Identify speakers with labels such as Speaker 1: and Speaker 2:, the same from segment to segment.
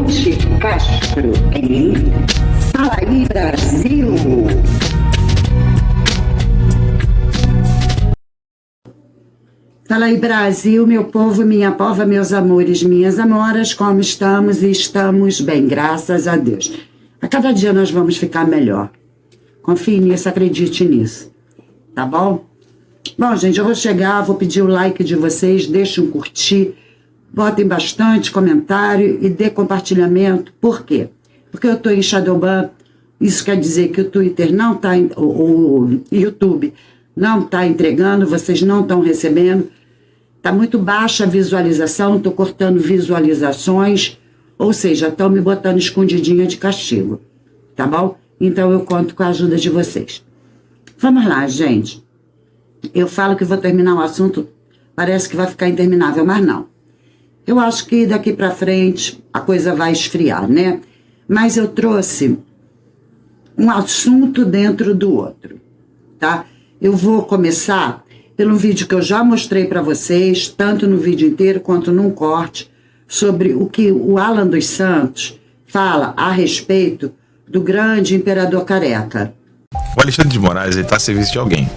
Speaker 1: Ruth Castro em Fala aí Brasil. Fala aí Brasil, meu povo, minha pova, meus amores, minhas amoras, como estamos? Estamos bem, graças a Deus. A cada dia nós vamos ficar melhor. Confie nisso, acredite nisso. Tá bom? Bom, gente, eu vou chegar, vou pedir o like de vocês, deixem um curtir, botem bastante comentário e dê compartilhamento. Por quê? Porque eu tô em Shadowban, isso quer dizer que o Twitter não tá, o YouTube não tá entregando, vocês não estão recebendo, tá muito baixa a visualização, tô cortando visualizações, ou seja, estão me botando escondidinha de castigo, tá bom? Então eu conto com a ajuda de vocês. Vamos lá, gente. Eu falo que vou terminar o assunto, parece que vai ficar interminável, mas não. Eu acho que daqui pra frente a coisa vai esfriar, né? Mas eu trouxe um assunto dentro do outro, tá? Eu vou começar pelo vídeo que eu já mostrei pra vocês, tanto no vídeo inteiro quanto num corte, sobre o que o Alan dos Santos fala a respeito do grande imperador careca.
Speaker 2: O Alexandre de Moraes está a serviço de alguém.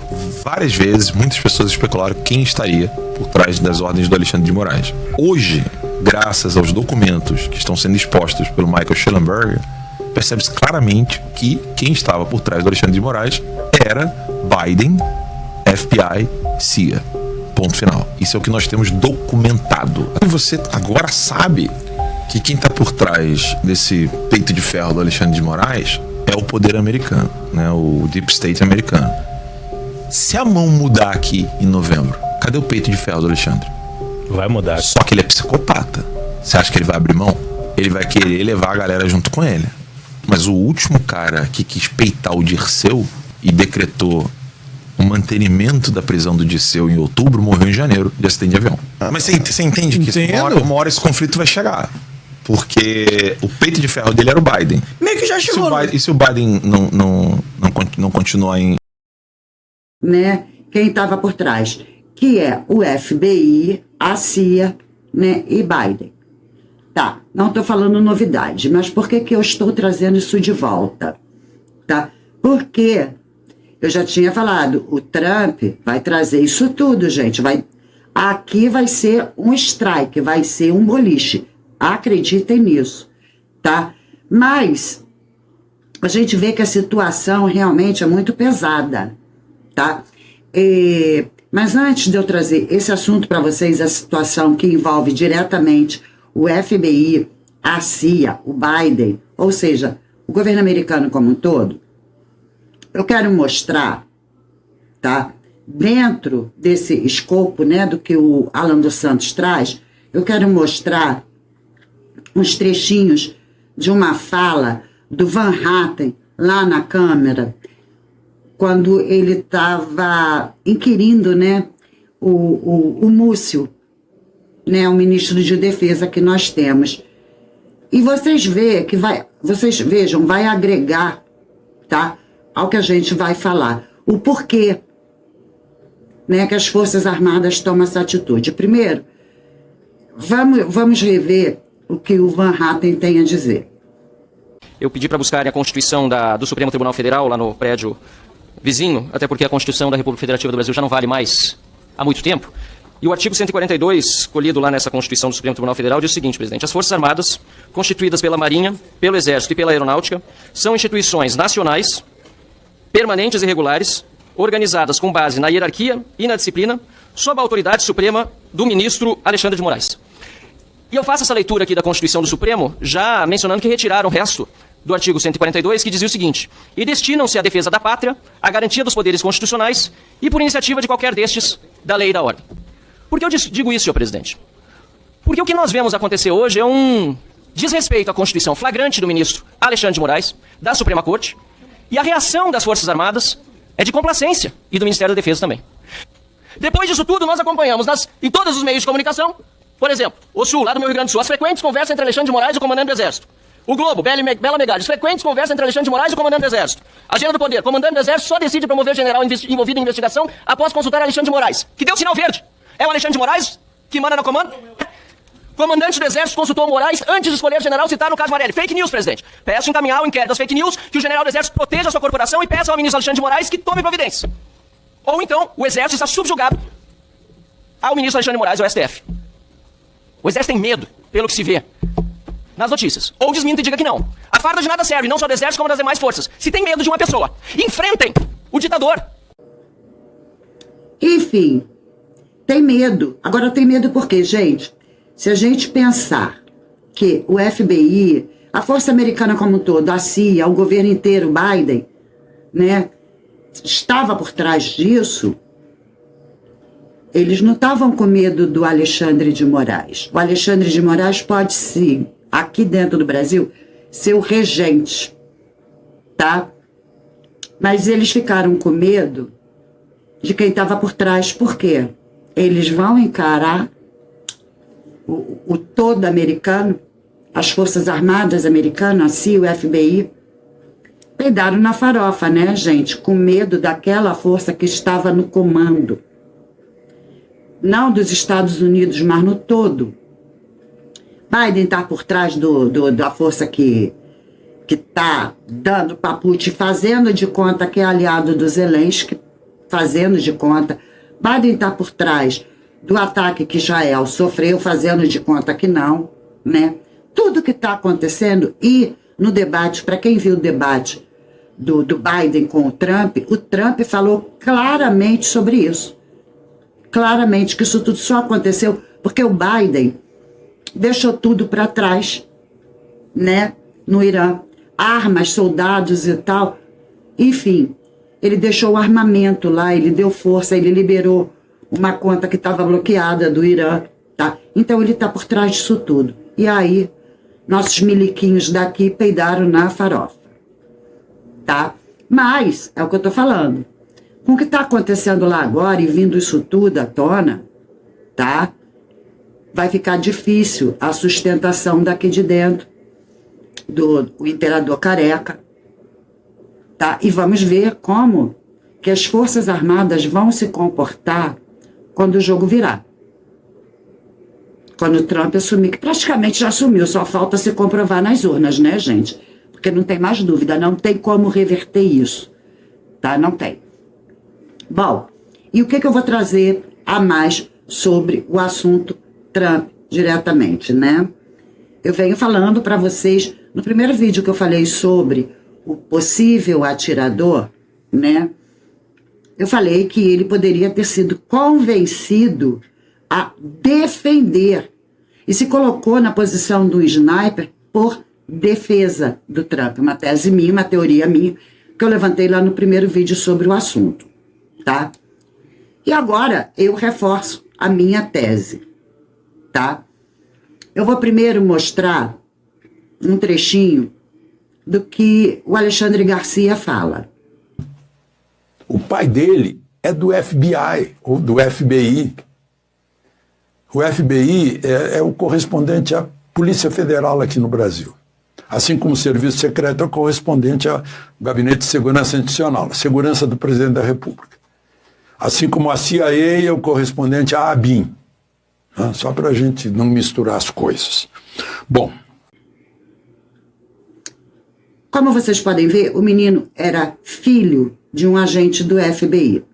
Speaker 2: Várias vezes, muitas pessoas especularam quem estaria por trás das ordens do Alexandre de Moraes. Hoje, graças aos documentos que estão sendo expostos pelo Michael Shellenberger, percebe-se claramente que quem estava por trás do Alexandre de Moraes era Biden, FBI, CIA. Ponto final. Isso é o que nós temos documentado. E você agora sabe que quem está por trás desse peito de ferro do Alexandre de Moraes é o poder americano, né? O Deep State americano. Se a mão mudar aqui em novembro, cadê o peito de ferro do Alexandre?
Speaker 3: Vai mudar.
Speaker 2: Só que ele é psicopata. Você acha que ele vai abrir mão? Ele vai querer levar a galera junto com ele. Mas o último cara que quis peitar o Dirceu e decretou o mantenimento da prisão do Dirceu em outubro morreu em janeiro de acidente de avião. Mas você entende que uma hora esse conflito vai chegar? Porque o peito de ferro dele era o Biden.
Speaker 4: Meio que já chegou.
Speaker 2: E se o Biden não continuar em...
Speaker 1: Né? Quem estava por trás? Que é o FBI, a CIA, né? E Biden. Tá, não estou falando novidade, mas por que eu estou trazendo isso de volta? Tá? Porque eu já tinha falado, o Trump vai trazer isso tudo, gente. Aqui vai ser um strike, vai ser um boliche. Acreditem nisso, tá? Mas a gente vê que a situação realmente é muito pesada, tá? Mas antes de eu trazer esse assunto para vocês, a situação que envolve diretamente o FBI, a CIA, o Biden, ou seja, o governo americano como um todo, eu quero mostrar, tá? Dentro desse escopo, né, do que o Alan dos Santos traz, eu quero mostrar uns trechinhos de uma fala do Van Hatten lá na Câmara, quando ele estava inquirindo, né, o Múcio, né, o ministro de Defesa que nós temos. E vocês vejam, vai agregar, tá, ao que a gente vai falar. O porquê, né, que as Forças Armadas tomam essa atitude. Primeiro, vamos rever o que o Van Hatten tem a dizer.
Speaker 5: Eu pedi para buscarem a Constituição do Supremo Tribunal Federal lá no prédio vizinho, até porque a Constituição da República Federativa do Brasil já não vale mais há muito tempo. E o artigo 142, escolhido lá nessa Constituição do Supremo Tribunal Federal, diz o seguinte, presidente: as Forças Armadas, constituídas pela Marinha, pelo Exército e pela Aeronáutica, são instituições nacionais, permanentes e regulares, organizadas com base na hierarquia e na disciplina, sob a autoridade suprema do ministro Alexandre de Moraes. E eu faço essa leitura aqui da Constituição do Supremo, já mencionando que retiraram o resto do artigo 142, que dizia o seguinte: e destinam-se à defesa da pátria, à garantia dos poderes constitucionais e por iniciativa de qualquer destes, da lei e da ordem. Por que eu digo isso, senhor presidente? Porque o que nós vemos acontecer hoje é um desrespeito à Constituição flagrante do ministro Alexandre de Moraes, da Suprema Corte, e a reação das Forças Armadas é de complacência, e do Ministério da Defesa também. Depois disso tudo, nós acompanhamos em todos os meios de comunicação, por exemplo, o Sul, lá do meu Rio Grande do Sul, as frequentes conversas entre Alexandre de Moraes e o comandante do Exército. O Globo, Bela Megalhas, frequentes conversas entre Alexandre de Moraes e o comandante do Exército. Agenda do Poder, comandante do Exército só decide promover general envolvido em investigação após consultar Alexandre de Moraes, que deu sinal verde. É o Alexandre de Moraes que manda no comando? Comandante do Exército consultou Moraes antes de escolher general, citar no caso Marelli. Fake news, presidente. Peço encaminhar o inquérito das fake news, que o general do Exército proteja a sua corporação e peça ao ministro Alexandre de Moraes que tome providência. Ou então, o Exército está subjugado ao ministro Alexandre de Moraes, ao STF. O Exército tem medo, pelo que se vê nas notícias. Ou desminta e diga que não. A farda de nada serve, não só do Exército, como das demais forças. Se tem medo de uma pessoa, enfrentem o ditador.
Speaker 1: Enfim, tem medo. Agora tem medo por quê, gente? Se a gente pensar que o FBI, a força americana como um todo, a CIA, o governo inteiro, Biden, né, estava por trás disso, eles não estavam com medo do Alexandre de Moraes. O Alexandre de Moraes pode, sim, aqui dentro do Brasil, ser o regente, tá? Mas eles ficaram com medo de quem estava por trás. Por quê? Eles vão encarar o todo americano, as Forças Armadas americanas, a CIA, o FBI, peidaram na farofa, né, gente? Com medo daquela força que estava no comando. Não dos Estados Unidos, mas no todo. Biden está por trás da força que está dando para Putin, fazendo de conta que é aliado do Zelensky, fazendo de conta. Biden está por trás do ataque que Israel sofreu, fazendo de conta que não, né? Tudo que está acontecendo, e no debate, para quem viu o debate do Biden com o Trump falou claramente sobre isso. Claramente que isso tudo só aconteceu porque o Biden deixou tudo para trás, né? No Irã. Armas, soldados e tal. Enfim, ele deixou o armamento lá, ele deu força, ele liberou uma conta que estava bloqueada do Irã, tá? Então ele está por trás disso tudo. E aí, nossos miliquinhos daqui peidaram na farofa, tá? Mas, é o que eu estou falando, com o que está acontecendo lá agora e vindo isso tudo à tona, tá? Vai ficar difícil a sustentação daqui de dentro do imperador careca, tá? E vamos ver como que as Forças Armadas vão se comportar quando o jogo virar. Quando o Trump assumir, que praticamente já assumiu, só falta se comprovar nas urnas, né, gente? Porque não tem mais dúvida, não tem como reverter isso, tá? Não tem. Bom, e o que eu vou trazer a mais sobre o assunto Trump diretamente, né? Eu venho falando para vocês, no primeiro vídeo que eu falei sobre o possível atirador, né? Eu falei que ele poderia ter sido convencido a defender e se colocou na posição do sniper por defesa do Trump. Uma tese minha, uma teoria minha, que eu levantei lá no primeiro vídeo sobre o assunto, tá? E agora eu reforço a minha tese, tá? Eu vou primeiro mostrar um trechinho do que o Alexandre Garcia fala.
Speaker 3: O pai dele é do FBI, ou do FBI. O FBI é o correspondente à Polícia Federal aqui no Brasil. Assim como o Serviço Secreto é o correspondente ao Gabinete de Segurança Institucional, a segurança do Presidente da República. Assim como a CIA é o correspondente à ABIN. Só para a gente não misturar as coisas. Bom.
Speaker 1: Como vocês podem ver, o menino era filho de um agente do FBI.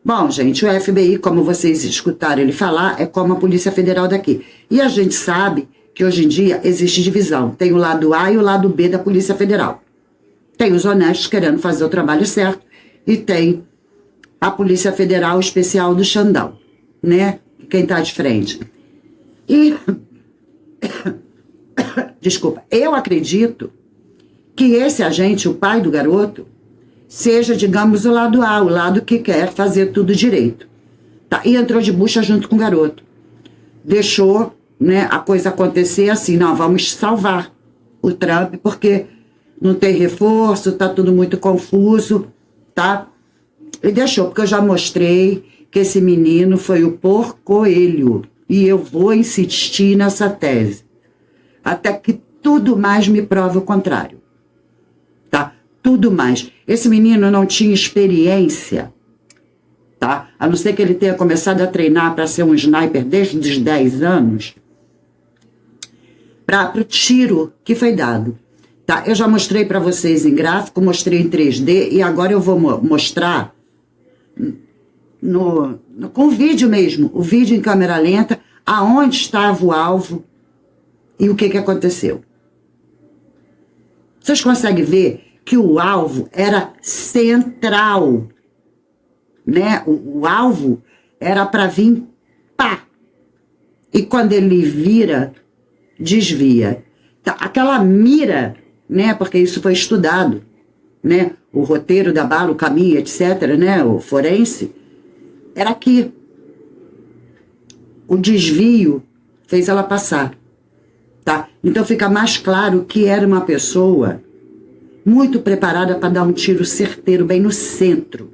Speaker 1: Bom, gente, o FBI, como vocês escutaram ele falar, é como a Polícia Federal daqui. E a gente sabe que hoje em dia existe divisão. Tem o lado A e o lado B da Polícia Federal. Tem os honestos querendo fazer o trabalho certo e tem a Polícia Federal Especial do Xandão, né? Quem está de frente. E, desculpa, eu acredito que esse agente, o pai do garoto, seja, digamos, o lado A, o lado que quer fazer tudo direito. Tá? E entrou de bucha junto com o garoto. Deixou, né, a coisa acontecer assim, não, vamos salvar o Trump, porque não tem reforço, tá tudo muito confuso, tá? E deixou, porque eu já mostrei que esse menino foi o porcoelho. E eu vou insistir nessa tese. Até que tudo mais me prove o contrário. Tá? Tudo mais. Esse menino não tinha experiência, tá? A não ser que ele tenha começado a treinar para ser um sniper desde os 10 anos. para o tiro que foi dado. Tá? Eu já mostrei para vocês em gráfico, mostrei em 3D e agora eu vou mostrar com o vídeo mesmo, o vídeo em câmera lenta, aonde estava o alvo e o que aconteceu. Vocês conseguem ver que o alvo era central, né? O alvo era para vir pá. E quando ele vira, desvia. Então, aquela mira, né? Porque isso foi estudado, né? O roteiro da bala, o caminho, etc., né? O forense, era aqui. O desvio fez ela passar, tá? Então fica mais claro que era uma pessoa muito preparada para dar um tiro certeiro bem no centro,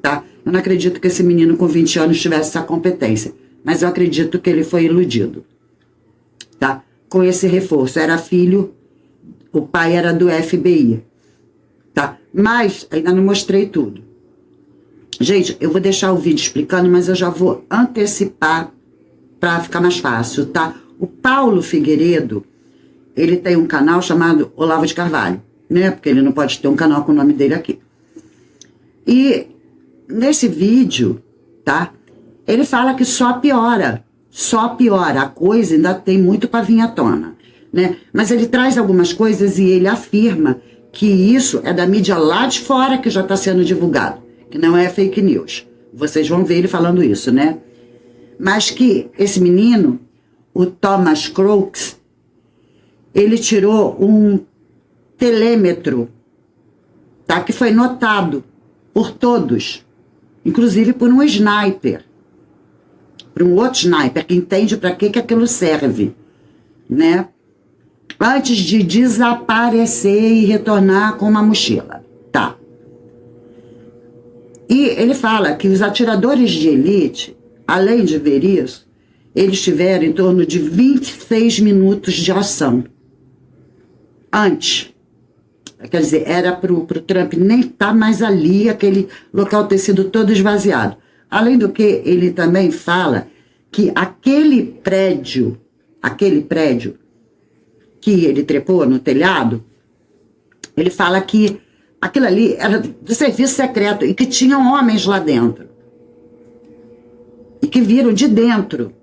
Speaker 1: tá? Eu não acredito que esse menino com 20 anos tivesse essa competência, mas eu acredito que ele foi iludido, tá? Com esse reforço, era filho, o pai era do FBI, tá? Mas ainda não mostrei tudo. Gente, eu vou deixar o vídeo explicando, mas eu já vou antecipar para ficar mais fácil, tá? O Paulo Figueiredo, ele tem um canal chamado Olavo de Carvalho, né? Porque ele não pode ter um canal com o nome dele aqui. E nesse vídeo, tá? Ele fala que só piora. A coisa ainda tem muito para vir à tona, né? Mas ele traz algumas coisas e ele afirma que isso é da mídia lá de fora que já está sendo divulgado, que não é fake news. Vocês vão ver ele falando isso, né? Mas que esse menino, o Thomas Crooks, ele tirou um telêmetro, tá? Que foi notado por todos, inclusive por um sniper, por um outro sniper que entende para que aquilo serve, né? Antes de desaparecer e retornar com uma mochila, tá? E ele fala que os atiradores de elite, além de ver isso, eles tiveram em torno de 26 minutos de ação. Antes. Quer dizer, era pro Trump nem estar mais ali, aquele local ter sido todo esvaziado. Além do que, ele também fala que aquele prédio que ele trepou no telhado, ele fala que aquilo ali era do serviço secreto e que tinham homens lá dentro. E que viram de dentro.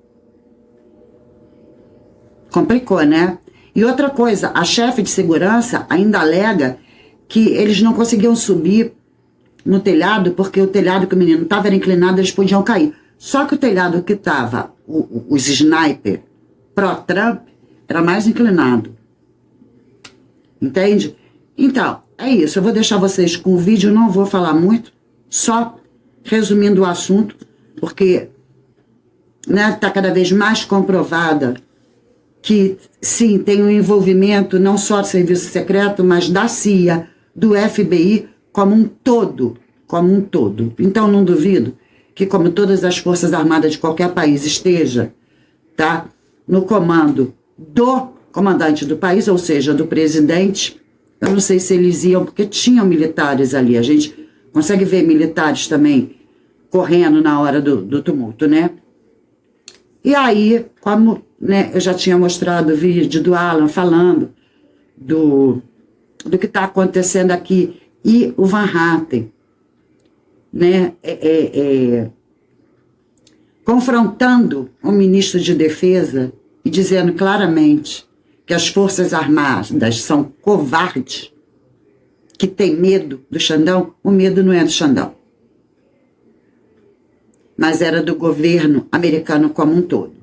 Speaker 1: Complicou, né? E outra coisa, a chefe de segurança ainda alega que eles não conseguiam subir no telhado porque o telhado que o menino estava era inclinado, eles podiam cair. Só que o telhado que estava, os sniper pró-Trump, era mais inclinado. Entende? Então, é isso. Eu vou deixar vocês com o vídeo, não vou falar muito, só resumindo o assunto, porque está cada vez mais comprovada que, sim, tem um envolvimento não só do serviço secreto, mas da CIA, do FBI, como um todo. Então, não duvido que, como todas as forças armadas de qualquer país esteja, tá, no comando do comandante do país, ou seja, do presidente. Eu não sei se eles iam, porque tinham militares ali. A gente consegue ver militares também correndo na hora do tumulto, né? E aí, como, né, eu já tinha mostrado o vídeo do Alan falando do que está acontecendo aqui, e o Van Hatten, né, confrontando o ministro de Defesa e dizendo claramente que as Forças Armadas são covardes, que tem medo do Xandão. O medo não é do Xandão, mas era do governo americano como um todo,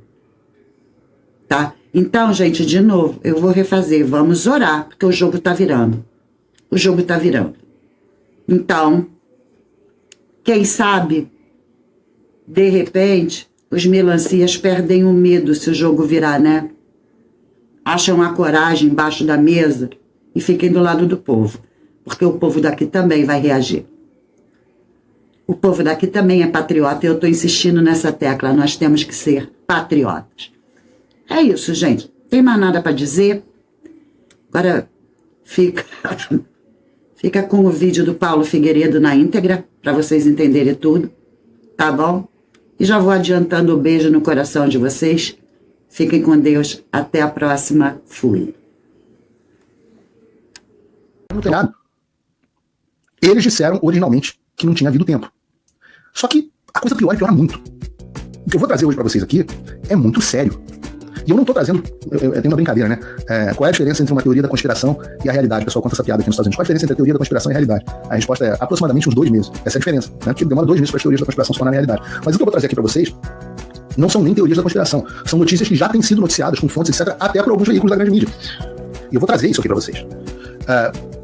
Speaker 1: tá? Então, gente, de novo, eu vou refazer, vamos orar, porque o jogo tá virando. O jogo tá virando. Então, quem sabe, de repente, os melancias perdem o medo se o jogo virar, né? Acham a coragem embaixo da mesa e fiquem do lado do povo, porque o povo daqui também vai reagir. O povo daqui também é patriota e eu estou insistindo nessa tecla, nós temos que ser patriotas. É isso, gente. Não tem mais nada para dizer. Agora fica com o vídeo do Paulo Figueiredo na íntegra, para vocês entenderem tudo, tá bom? E já vou adiantando o beijo no coração de vocês. Fiquem com Deus. Até a próxima. Fui.
Speaker 4: No telhado. Eles disseram originalmente que não tinha havido tempo. Só que a coisa piora muito. O que eu vou trazer hoje pra vocês aqui é muito sério. E eu não tô trazendo... Eu tenho uma brincadeira, né? Qual é a diferença entre uma teoria da conspiração e a realidade? O pessoal conta essa piada aqui nos Estados Unidos. Qual a diferença entre a teoria da conspiração e a realidade? A resposta é aproximadamente uns 2 meses. Essa é a diferença, né? Porque demora 2 meses para as teorias da conspiração se tornarem realidade. Mas o que eu vou trazer aqui pra vocês não são nem teorias da conspiração. São notícias que já têm sido noticiadas com fontes, etc., até por alguns veículos da grande mídia. E eu vou trazer isso aqui pra vocês.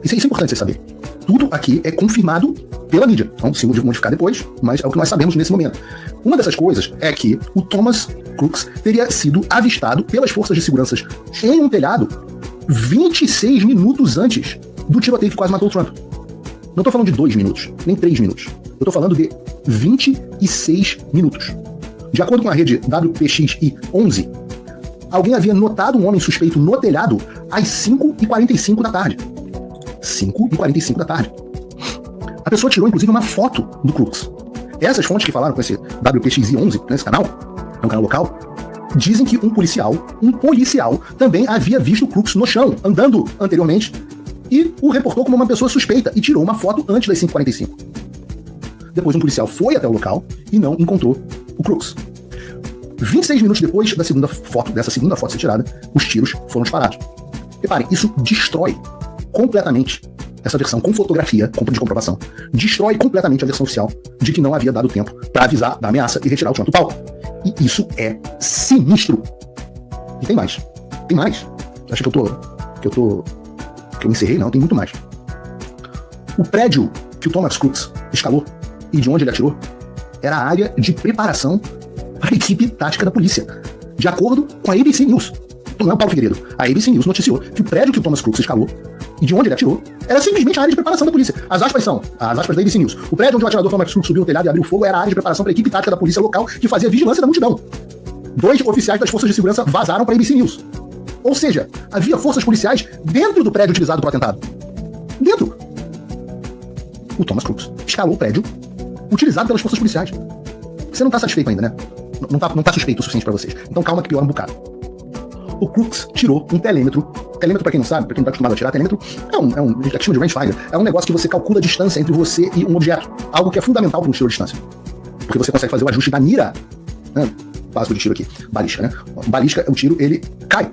Speaker 4: Isso é importante vocês saberem. Tudo aqui é confirmado pela mídia. Então, se modificar depois, mas é o que nós sabemos nesse momento. Uma dessas coisas é que o Thomas Crooks teria sido avistado pelas forças de segurança em um telhado 26 minutos antes do tiroteio que quase matou o Trump. Não estou falando de 2 minutos, nem 3 minutos. Eu estou falando de 26 minutos. De acordo com a rede WPXI-11, alguém havia notado um homem suspeito no telhado às 5h45 da tarde. 5h45 da tarde. A pessoa tirou, inclusive, uma foto do Crooks. Essas fontes que falaram com esse WPXI-11, nesse canal, é um canal local, dizem que um policial também havia visto o Crooks no chão, andando anteriormente, e o reportou como uma pessoa suspeita e tirou uma foto antes das 5h45. Depois um policial foi até o local e não encontrou o Crooks. 26 minutos depois dessa segunda foto ser tirada, os tiros foram disparados. Reparem, isso destrói completamente essa versão com fotografia, de comprovação, destrói completamente a versão oficial de que não havia dado tempo para avisar da ameaça e retirar o Trump do palco. E isso é sinistro. E tem mais. Tem mais. Acho que eu encerrei? Não, tem muito mais. O prédio que o Thomas Crooks escalou e de onde ele atirou era a área de preparação para a equipe tática da polícia. De acordo com a ABC News. Não é o Paulo Figueiredo. A ABC News noticiou que o prédio que o Thomas Crooks escalou e de onde ele atirou era simplesmente a área de preparação da polícia. As aspas são, as aspas da ABC News. O prédio onde o atirador Thomas Crooks subiu no telhado e abriu fogo era a área de preparação para a equipe tática da polícia local que fazia vigilância da multidão. 2 oficiais das forças de segurança vazaram para a ABC News. Ou seja, havia forças policiais dentro do prédio utilizado para o atentado. Dentro. O Thomas Crooks escalou o prédio utilizado pelas forças policiais. Você não está satisfeito ainda, né? Não tá suspeito o suficiente para vocês. Então calma que piora um bocado. O Crooks tirou um telêmetro. Telêmetro, pra quem não sabe, pra quem não tá acostumado a tirar, telêmetro é um chama de rangefinder. É um negócio que você calcula a distância entre você e um objeto. Algo que é fundamental para um tiro à distância. Porque você consegue fazer o ajuste da mira, né? Básico de tiro aqui, balística, né? Balística, o tiro, ele cai.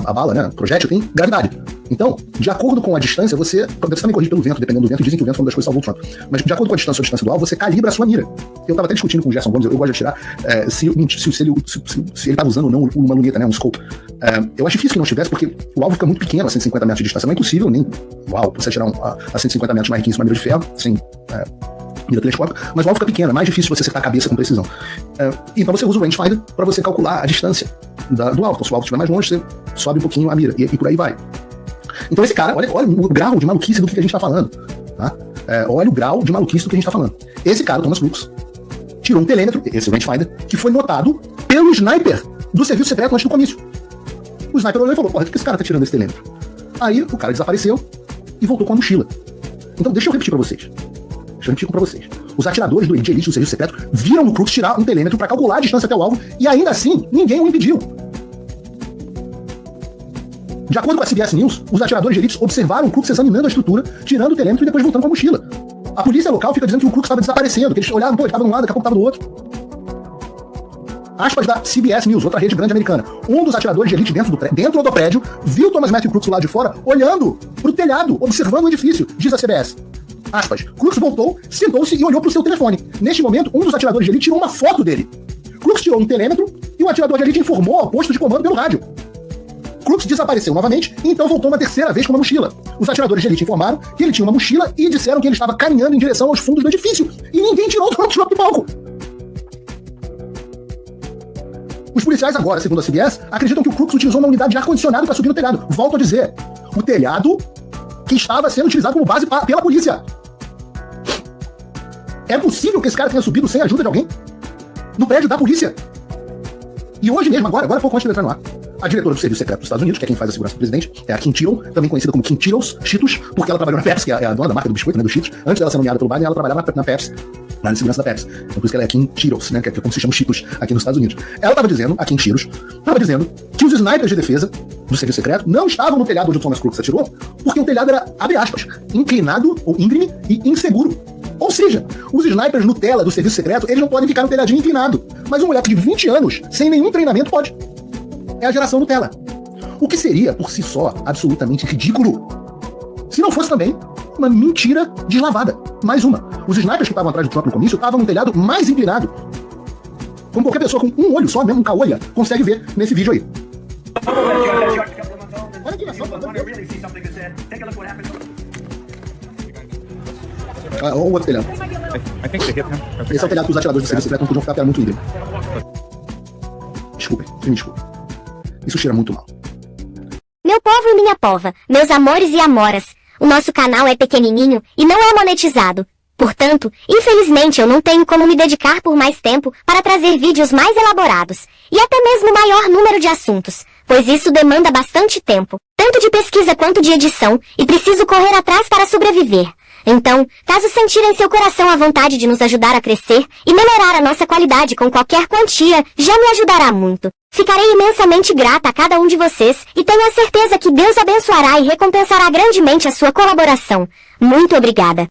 Speaker 4: A bala, né? O projétil tem gravidade. Então, de acordo com a distância, você também corrige pelo vento, dependendo do vento, dizem que o vento foi uma das coisas que salvou o Trump. Mas de acordo com a distância do alvo, você calibra a sua mira. Eu tava até discutindo com o Gerson Gomes, eu gosto de atirar, se ele tava usando ou não uma luneta, né? Um scope. Eu acho difícil que não tivesse, porque o alvo fica muito pequeno a 150 metros de distância. Não é impossível nem, você atirar a 150 metros mais 15 uma mira de ferro, sem mira telescópica, mas o alvo fica pequeno, é mais difícil você acertar a cabeça com precisão. Então você usa o rangefinder para você calcular a distância do alvo. Então se o alvo estiver mais longe, você sobe um pouquinho a mira e por aí vai. Então esse cara, olha o grau de maluquice do que a gente tá falando. Tá? Olha o grau de maluquice do que a gente tá falando. Esse cara, o Thomas Crooks, tirou um telêmetro, esse rangefinder, que foi notado pelo sniper do serviço secreto antes do comício. O sniper olhou e falou, porra, por que esse cara tá tirando esse telêmetro? Aí o cara desapareceu e voltou com a mochila. Então deixa eu repetir pra vocês. Os atiradores de elite do serviço secreto viram o Crooks tirar um telêmetro para calcular a distância até o alvo e ainda assim ninguém o impediu. De acordo com a CBS News, os atiradores de elite observaram o Crooks examinando a estrutura, tirando o telêmetro e depois voltando com a mochila. A polícia local fica dizendo que o Crooks estava desaparecendo, que eles olhavam, ele estava de um lado, daqui a pouco estava do outro. Aspas da CBS News, outra rede grande americana. Um dos atiradores de elite dentro do prédio viu Thomas Matthew Crooks do lado de fora, olhando pro telhado, observando o edifício, diz a CBS. Aspas. Crooks voltou, sentou-se e olhou pro seu telefone. Neste momento, um dos atiradores de elite tirou uma foto dele. Crooks tirou um telêmetro e o atirador de elite informou ao posto de comando pelo rádio. Crooks desapareceu novamente e então voltou uma terceira vez com uma mochila. Os atiradores de elite informaram que ele tinha uma mochila e disseram que ele estava caminhando em direção aos fundos do edifício. E ninguém tirou o Trump do palco. Os policiais agora, segundo a CBS, acreditam que o Crooks utilizou uma unidade de ar-condicionado para subir no telhado. Volto a dizer, o telhado que estava sendo utilizado como base pela polícia. É possível que esse cara tenha subido sem a ajuda de alguém? No prédio da polícia? E hoje mesmo, agora pouco antes de entrar no ar, a diretora do Serviço Secreto dos Estados Unidos, que é quem faz a segurança do presidente, é a Kim Tittle, também conhecida como Kim Cheetos, porque ela trabalhou na Pepsi, que é a dona da marca do biscoito, né, do Cheetos. Antes dela ser nomeada pelo Biden, ela trabalhava na Pepsi. lá de segurança da Pepsi. Então por isso que ela é Kim Cheetos, né? Que é como se chama Cheetos aqui nos Estados Unidos. Ela estava dizendo, a Kim Cheetos, estava dizendo que os snipers de defesa do serviço secreto não estavam no telhado onde o Thomas Crooks atirou, porque o telhado era, abre aspas, inclinado ou íngreme e inseguro. Ou seja, os snipers Nutella do serviço secreto, eles não podem ficar no telhadinho inclinado. Mas um moleque de 20 anos, sem nenhum treinamento, pode. É a geração Nutella. O que seria, por si só, absolutamente ridículo, se não fosse também uma mentira deslavada. Mais uma. Os snipers que estavam atrás do Trump no comício estavam no telhado mais inclinado. Como qualquer pessoa com um olho só, mesmo um caolha, consegue ver nesse vídeo aí. Olha aqui, só olha o outro telhado. Esse é o telhado que os atiradores do serviço secreto não podiam ficar, porque era muito íngreme. Desculpem, me desculpem. Isso cheira muito mal.
Speaker 6: Meu povo e minha pova, meus amores e amoras, o nosso canal é pequenininho e não é monetizado. Portanto, infelizmente eu não tenho como me dedicar por mais tempo para trazer vídeos mais elaborados, e até mesmo maior número de assuntos, pois isso demanda bastante tempo, tanto de pesquisa quanto de edição, e preciso correr atrás para sobreviver. Então, caso sentirem seu coração à vontade de nos ajudar a crescer e melhorar a nossa qualidade com qualquer quantia, já me ajudará muito. Ficarei imensamente grata a cada um de vocês e tenho a certeza que Deus abençoará e recompensará grandemente a sua colaboração. Muito obrigada.